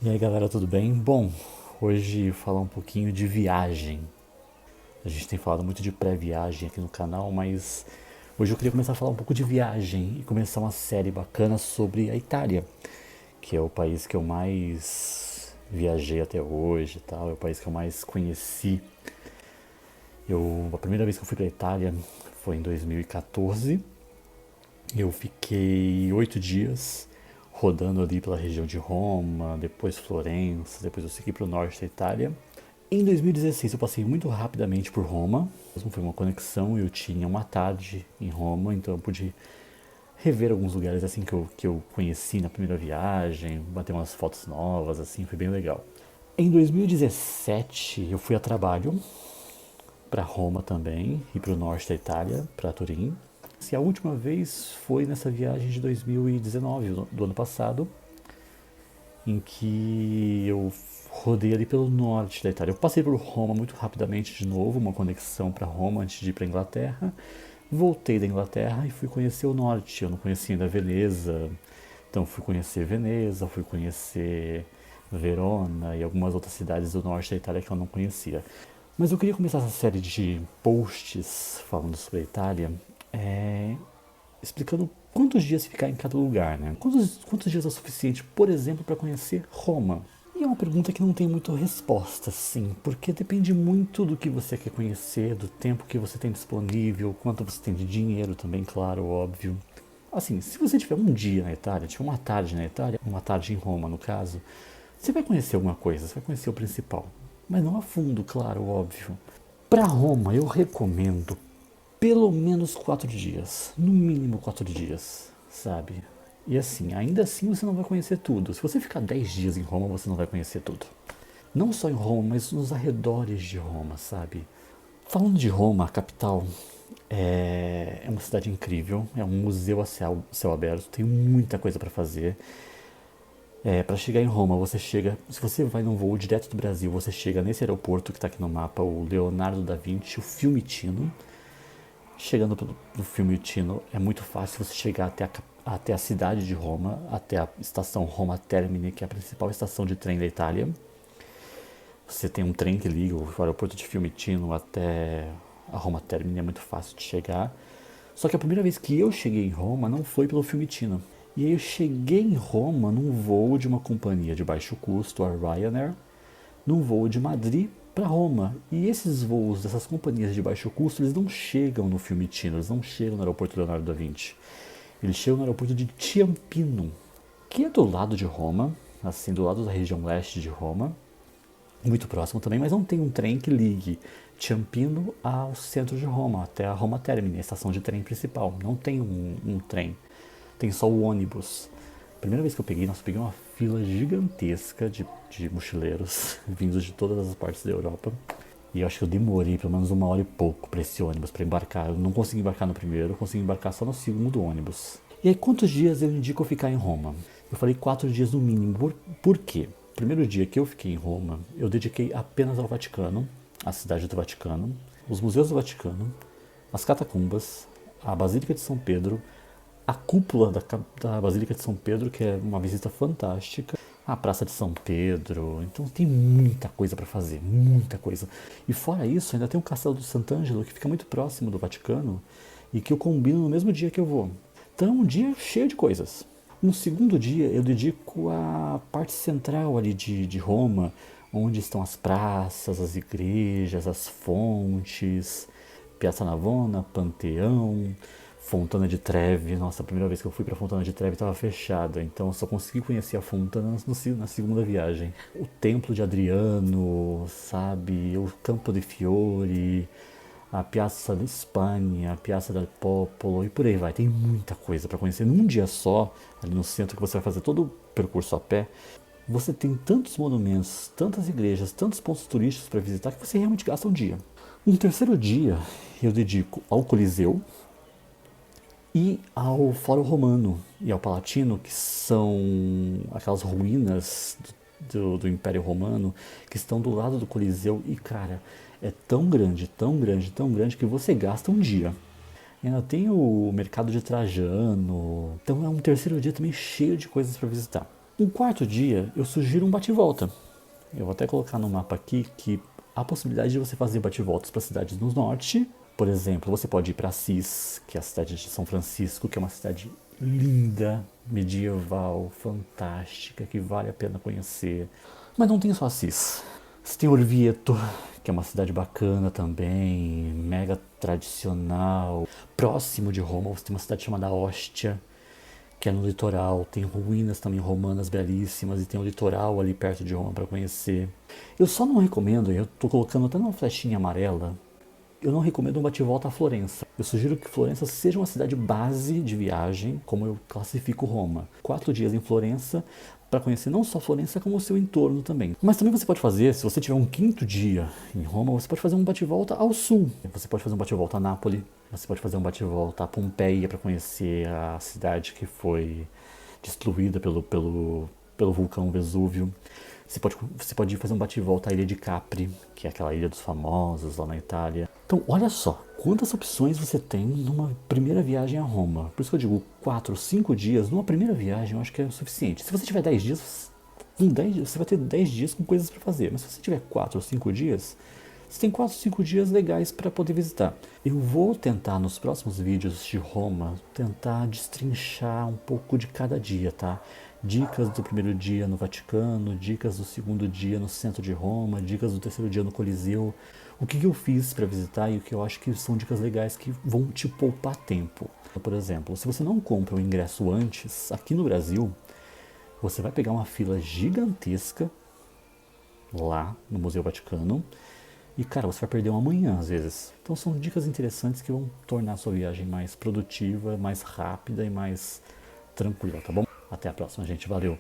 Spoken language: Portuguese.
E aí galera, tudo bem? Bom, hoje falar um pouquinho de viagem. A gente tem falado muito de pré-viagem aqui no canal, mas hoje eu queria começar a falar um pouco de viagem e começar uma série bacana sobre a Itália, que é o país que eu mais viajei até hoje e tal, é o país que eu mais conheci. A primeira vez que eu fui para a Itália foi em 2014. Eu fiquei 8 dias rodando ali pela região de Roma, depois Florença, depois eu segui para o norte da Itália. Em 2016 eu passei muito rapidamente por Roma, foi uma conexão, eu tinha uma tarde em Roma, então eu pude rever alguns lugares assim que eu conheci na primeira viagem, bater umas fotos novas, assim, foi bem legal. Em 2017 eu fui a trabalho para Roma também e para o norte da Itália, para Turim. A última vez foi nessa viagem de 2019, do ano passado, em que eu rodei ali pelo norte da Itália. Eu passei por Roma muito rapidamente de novo, uma conexão para Roma antes de ir para a Inglaterra. Voltei da Inglaterra e fui conhecer o norte. Eu não conhecia ainda Veneza, então fui conhecer Veneza, fui conhecer Verona e algumas outras cidades do norte da Itália que eu não conhecia. Mas eu queria começar essa série de posts falando sobre a Itália, explicando quantos dias ficar em cada lugar, né? Quantos dias é o suficiente, por exemplo, para conhecer Roma? E é uma pergunta que não tem muita resposta, sim, porque depende muito do que você quer conhecer, do tempo que você tem disponível, quanto você tem de dinheiro também, claro, óbvio. Assim, se você tiver um dia na Itália, tiver uma tarde na Itália, uma tarde em Roma, no caso, você vai conhecer alguma coisa, você vai conhecer o principal. Mas não a fundo, claro, óbvio. Para Roma, eu recomendo pelo menos 4 dias. No mínimo 4 dias, sabe? E assim, ainda assim você não vai conhecer tudo. Se você ficar 10 dias em Roma, você não vai conhecer tudo. Não só em Roma, mas nos arredores de Roma, sabe? Falando de Roma, a capital, é uma cidade incrível, é um museu a céu aberto, tem muita coisa para fazer. Para chegar em Roma, você chega. Se você vai num voo direto do Brasil, você chega nesse aeroporto que está aqui no mapa, o Leonardo da Vinci, o Fiumicino. Chegando pelo Fiumicino é muito fácil você chegar até a cidade de Roma, até a estação Roma Termini, que é a principal estação de trem da Itália. Você tem um trem que liga o aeroporto de Fiumicino até a Roma Termini, é muito fácil de chegar. Só que a primeira vez que eu cheguei em Roma não foi pelo Fiumicino. E aí eu cheguei em Roma num voo de uma companhia de baixo custo, a Ryanair, num voo de Madrid para Roma. E esses voos dessas companhias de baixo custo, eles não chegam no Fiumicino, eles não chegam no aeroporto Leonardo da Vinci. Eles chegam no aeroporto de Ciampino, que é do lado de Roma, assim, do lado da região leste de Roma, muito próximo também, mas não tem um trem que ligue Ciampino ao centro de Roma, até a Roma Termini, a estação de trem principal. Não tem um trem, tem só o ônibus. A primeira vez que eu peguei, nossa, eu peguei uma fila gigantesca de mochileiros vindos de todas as partes da Europa. E eu acho que eu demorei pelo menos 1 hora e pouco para esse ônibus, para embarcar. Eu não consegui embarcar no primeiro, eu consegui embarcar só no segundo ônibus. E aí, quantos dias eu indico ficar em Roma? Eu falei 4 dias no mínimo. Por quê? O primeiro dia que eu fiquei em Roma, eu dediquei apenas ao Vaticano, à cidade do Vaticano, os museus do Vaticano, as catacumbas, a Basílica de São Pedro, a cúpula da Basílica de São Pedro, que é uma visita fantástica, a Praça de São Pedro. Então tem muita coisa para fazer, muita coisa. E fora isso, ainda tem o Castelo de Sant'Angelo, que fica muito próximo do Vaticano e que eu combino no mesmo dia que eu vou. Então é um dia cheio de coisas. No segundo dia, eu dedico à parte central ali de Roma, onde estão as praças, as igrejas, as fontes, Piazza Navona, Panteão, Fontana de Trevi. Nossa, a primeira vez que eu fui para Fontana de Trevi estava fechada, então eu só consegui conhecer a Fontana na segunda viagem. O Templo de Adriano, sabe? O Campo de Fiori, a Piazza da Espanha, a Piazza del Popolo e por aí vai. Tem muita coisa para conhecer num dia só, ali no centro, que você vai fazer todo o percurso a pé. Você tem tantos monumentos, tantas igrejas, tantos pontos turísticos para visitar que você realmente gasta um dia. Um terceiro dia eu dedico ao Coliseu e ao Fórum Romano e ao Palatino, que são aquelas ruínas do Império Romano que estão do lado do Coliseu. E cara, é tão grande, tão grande, tão grande que você gasta um dia. E ainda tem o mercado de Trajano. Então é um terceiro dia também cheio de coisas para visitar. Um quarto dia, eu sugiro um bate-volta. Eu vou até colocar no mapa aqui que há a possibilidade de você fazer bate-voltas para cidades no norte. Por exemplo, você pode ir para Assis, que é a cidade de São Francisco, que é uma cidade linda, medieval, fantástica, que vale a pena conhecer. Mas não tem só Assis. Você tem Orvieto, que é uma cidade bacana também, mega tradicional. Próximo de Roma, você tem uma cidade chamada Ostia, que é no litoral. Tem ruínas também romanas belíssimas e tem o litoral ali perto de Roma para conhecer. Eu só não recomendo, eu estou colocando até uma flechinha amarela, eu não recomendo um bate-volta a Florença. Eu sugiro que Florença seja uma cidade base de viagem, como eu classifico Roma. 4 dias em Florença, para conhecer não só Florença, como o seu entorno também. Mas também você pode fazer, se você tiver um quinto dia em Roma, você pode fazer um bate-volta ao sul. Você pode fazer um bate-volta a Nápoles, você pode fazer um bate-volta a Pompeia para conhecer a cidade que foi destruída pelo vulcão Vesúvio. Você pode fazer um bate-volta à ilha de Capri, que é aquela ilha dos famosos lá na Itália. Então, olha só, quantas opções você tem numa primeira viagem a Roma. Por isso que eu digo, 4, 5 dias, numa primeira viagem eu acho que é o suficiente. Se você tiver 10 dias, você vai ter 10 dias com coisas para fazer. Mas se você tiver 4 ou 5 dias, você tem 4 ou 5 dias legais para poder visitar. Eu vou tentar, nos próximos vídeos de Roma, tentar destrinchar um pouco de cada dia, tá? Dicas do primeiro dia no Vaticano, dicas do segundo dia no centro de Roma, dicas do terceiro dia no Coliseu. O que eu fiz para visitar e o que eu acho que são dicas legais que vão te poupar tempo. Por exemplo, se você não compra o ingresso antes, aqui no Brasil, você vai pegar uma fila gigantesca lá no Museu Vaticano e, cara, você vai perder uma manhã às vezes. Então são dicas interessantes que vão tornar a sua viagem mais produtiva, mais rápida e mais tranquila, tá bom? Até a próxima, gente. Valeu!